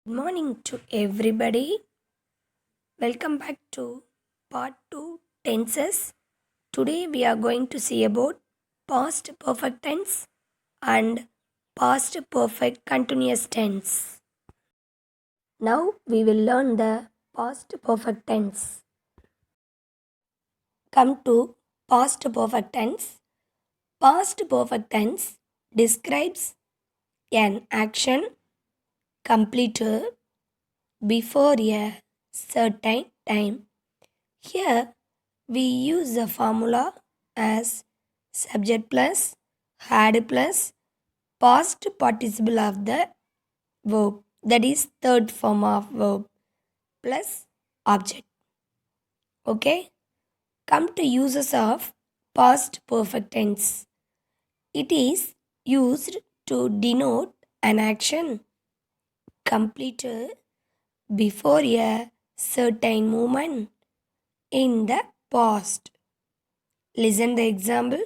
Good morning to everybody. Welcome back to part 2 tenses. Today we are going to see about past perfect tense and past perfect continuous tense. Now we will learn the past perfect tense. Come to past perfect tense. Past perfect tense describes an action completed before a certain time. Here we use the formula as subject plus had plus past participle of the verb, that is third form of verb, plus object. Okay, come to uses of past perfect tense. It is used to denote an action completed before a certain moment in the past. Listen the example.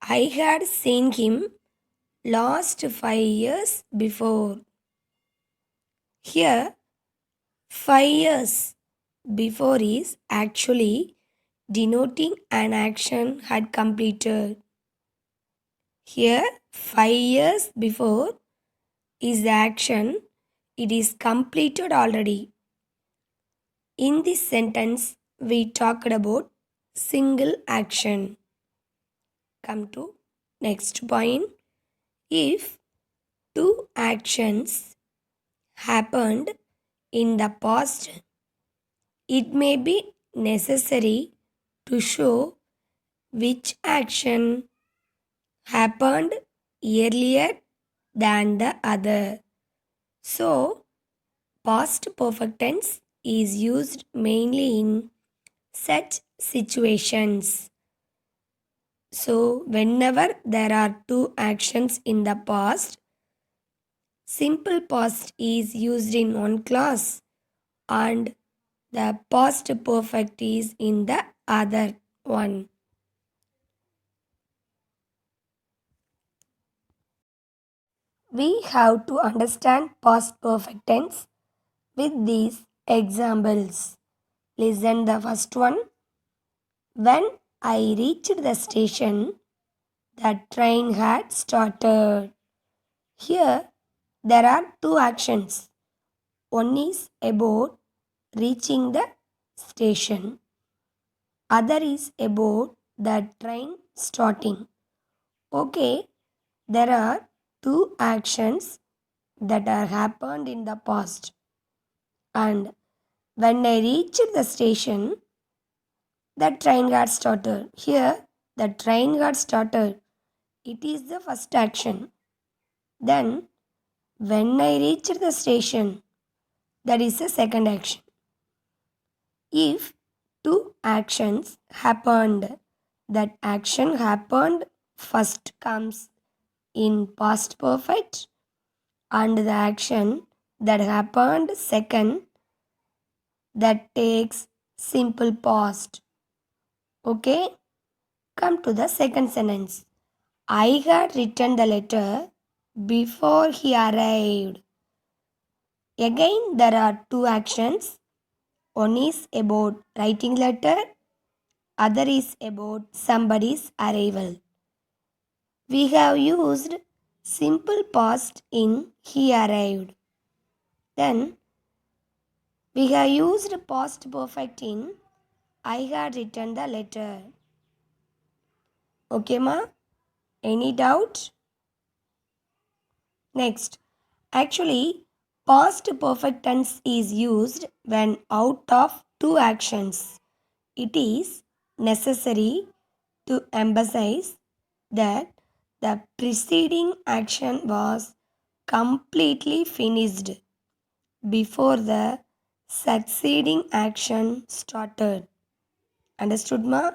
I had seen him last 5 years before. Here, 5 years before is actually denoting an action had completed. Here, 5 years before is the action, it is completed already. In this sentence, we talked about single action. Come to next point. If two actions happened in the past, it may be necessary to show which action happened earlier than the other. So, past perfect tense is used mainly in such situations. So, whenever there are two actions in the past, simple past is used in one class and the past perfect is in the other one. We have to understand past perfect tense with these examples. Listen the first one. When I reached the station, the train had started. Here there are two actions. One is about reaching the station. Other is about the train starting. Okay, there are two actions that are happened in the past. And when I reached the station, the train got started. Here, the train got started. It is the first action. Then, when I reached the station, that is the second action. If two actions happened, that action happened first comes in past perfect, and the action that happened second that takes simple past. Okay, come to the second sentence. I had written the letter before he arrived. Again, there are two actions. One is about writing letter, other is about somebody's arrival. We have used simple past in he arrived. Then we have used past perfect in I had written the letter. Okay, ma? Any doubt? Next, actually, past perfect tense is used when out of two actions. It is necessary to emphasize that the preceding action was completely finished before the succeeding action started. Understood, ma?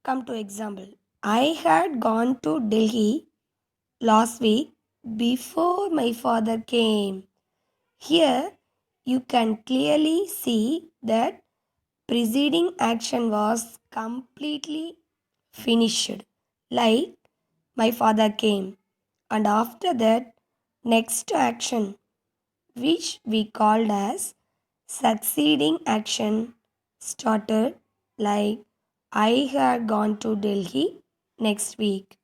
Come to example. I had gone to Delhi last week before my father came. Here you can clearly see that preceding action was completely finished, like my father came, and after that, next action which we called as succeeding action, started like I had gone to Delhi next week.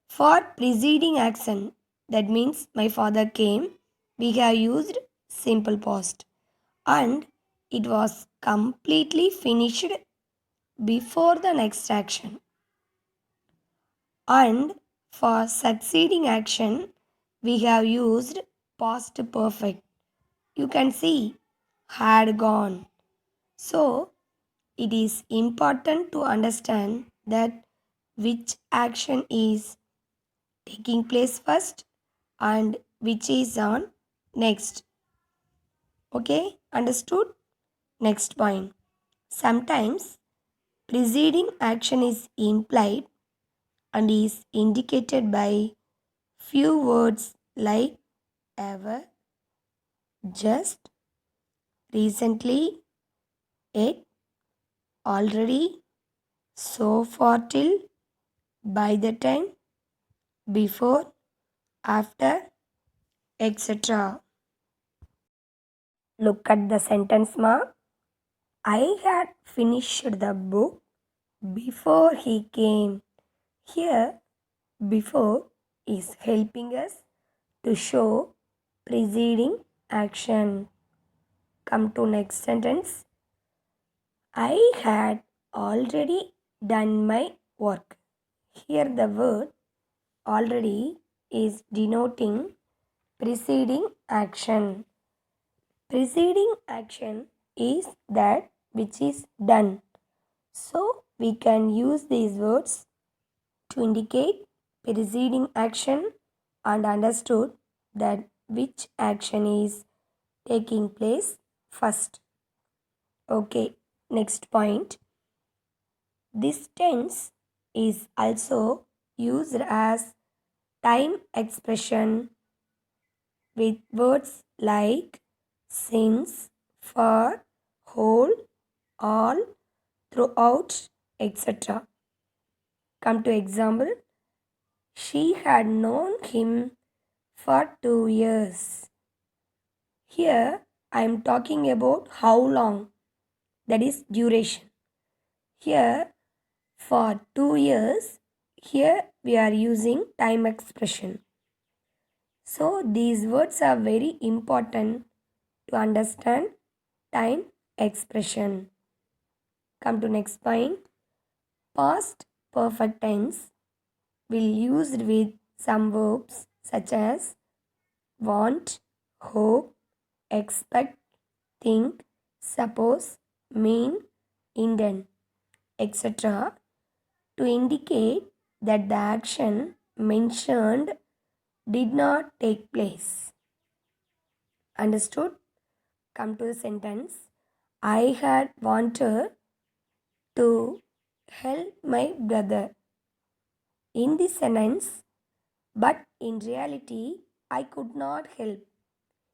For preceding action, that means my father came, we have used simple past and it was completely finished before the next action. And for succeeding action, we have used past perfect. You can see had gone. So it is important to understand that which action is taking place first and which is on next. Okay, understood? Next point. Sometimes preceding action is implied and is indicated by few words like ever, just, recently, yet, already, so far till, by the time, before, after, etc. Look at the sentence mark. I had finished the book before he came. Here, before is helping us to show preceding action. Come to next sentence. I had already done my work. Here the word already is denoting preceding action. Preceding action is that which is done. So we can use these words to indicate preceding action and understood that which action is taking place first. Okay, next point. This tense is also used as time expression with words like since, for, whole, all, throughout, etc. Come to example. She had known him for 2 years. Here I am talking about how long, that is duration. Here for 2 years, here we are using time expression. So these words are very important to understand time expression. Come to next point. Past perfect tense will used with some verbs such as want, hope, expect, think, suppose, mean, intend, etc. to indicate that the action mentioned did not take place. Understood? Come to the sentence. I had wanted to help my brother. In this sentence, but in reality, I could not help.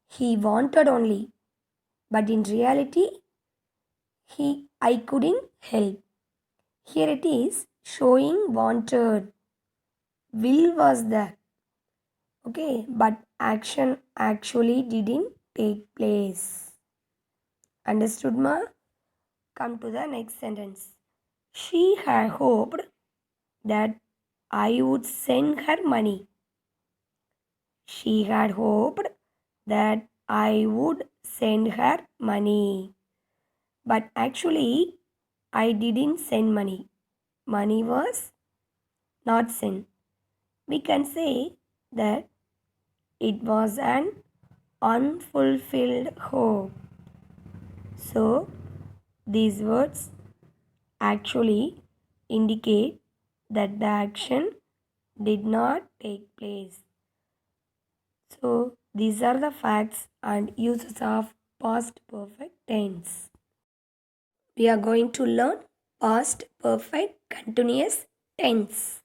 He wanted only, but in reality, I couldn't help. Here it is showing wanted. Will was there. Okay, but action actually didn't take place. Understood, ma? Come to the next sentence. She had hoped that I would send her money. She had hoped that I would send her money. But actually, I didn't send money. Money was not sent. We can say that it was an unfulfilled hope. So, these words actually indicate that the action did not take place. So, these are the facts and uses of past perfect tense. We are going to learn past perfect continuous tense.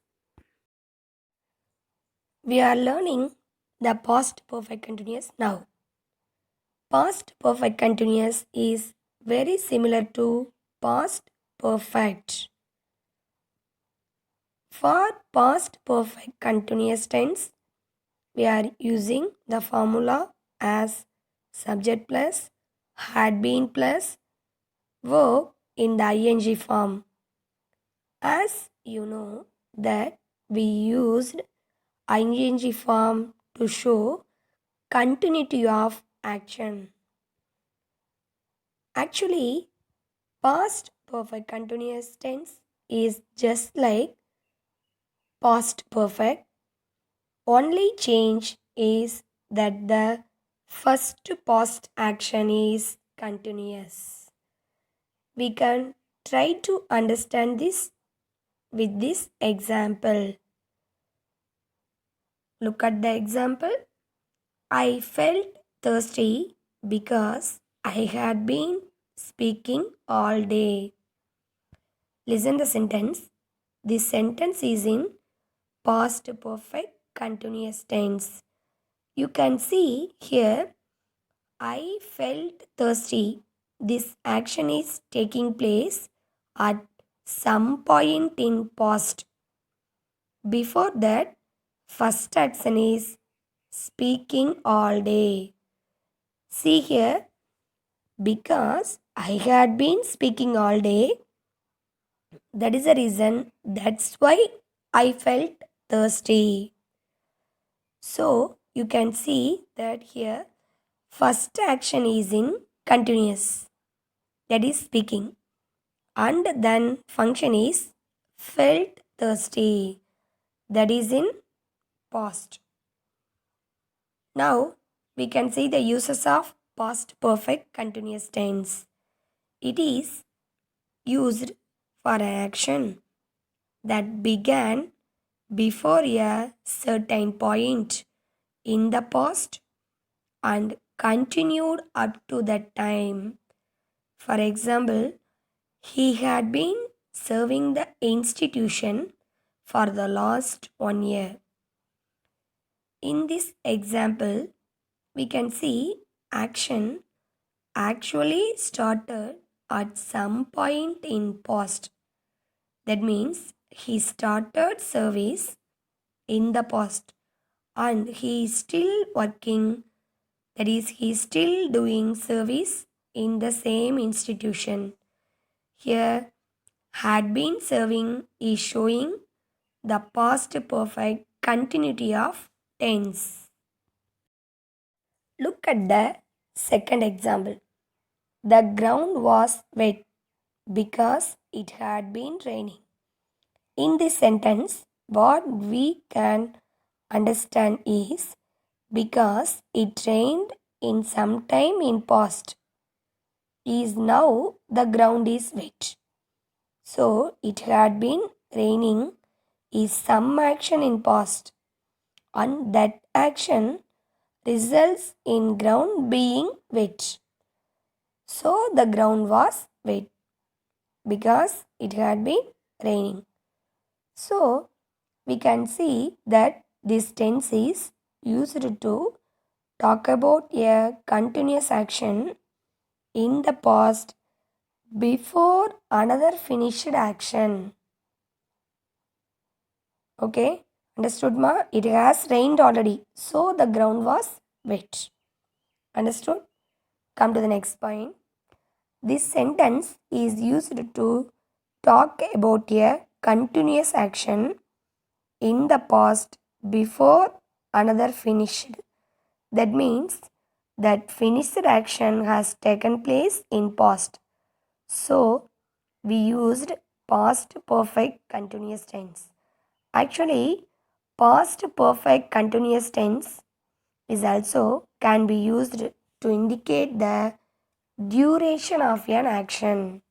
We are learning the past perfect continuous now. Past perfect continuous is very similar to past perfect. For past perfect continuous tense, we are using the formula as subject plus had been plus verb in the ing form. As you know that we used ing form to show continuity of action. Actually, past perfect continuous tense is just like past perfect. Only change is that the first past action is continuous. We can try to understand this with this example. Look at the example. I felt thirsty because I had been speaking all day. Listen the sentence. This sentence is in past perfect continuous tense. You can see here I felt thirsty. This action is taking place at some point in past. Before that, first action is speaking all day. See here, because I had been speaking all day, that is the reason. That's why I felt thirsty. So you can see that here first action is in continuous, that is speaking, and then function is felt thirsty, that is in past. Now we can see the uses of past perfect continuous tense. It is used for an action that began before a certain point in the past and continued up to that time. For example, he had been serving the institution for the last 1 year. In this example, we can see action actually started at some point in past. That means he started service in the past and he is still working, that is he is still doing service in the same institution. Here had been serving is showing the past perfect continuity of tense. Look at the second example. The ground was wet because it had been raining. In this sentence, what we can understand is because it rained in some time in past is now the ground is wet. So it had been raining is some action in past and that action results in ground being wet. So the ground was wet because it had been raining. So we can see that this tense is used to talk about a continuous action in the past before another finished action. Okay, understood ma? It has rained already, so the ground was wet. Understood? Come to the next point. This sentence is used to talk about a continuous action in the past before another finished. That means that finished action has taken place in past. So we used past perfect continuous tense. Actually, past perfect continuous tense is also can be used to indicate the duration of an action.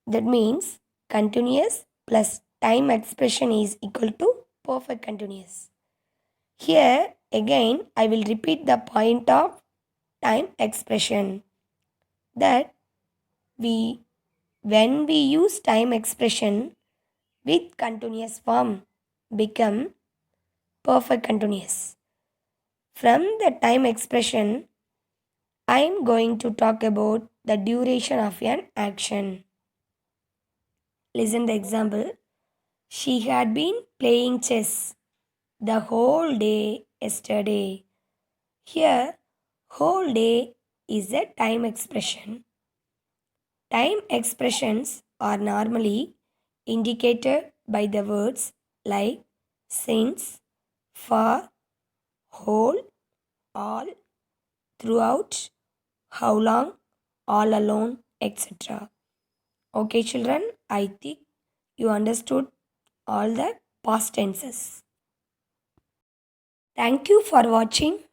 That means continuous plus time expression is equal to perfect continuous. Here again I will repeat the point of time expression, that we when we use time expression with continuous form become perfect continuous. From the time expression I am going to talk about the duration of an action. Listen the example. She had been playing chess the whole day yesterday. Here, whole day is a time expression. Time expressions are normally indicated by the words like since, for, whole, all, throughout, how long, all alone, etc. Okay, children, I think you understood all the past tenses. Thank you for watching.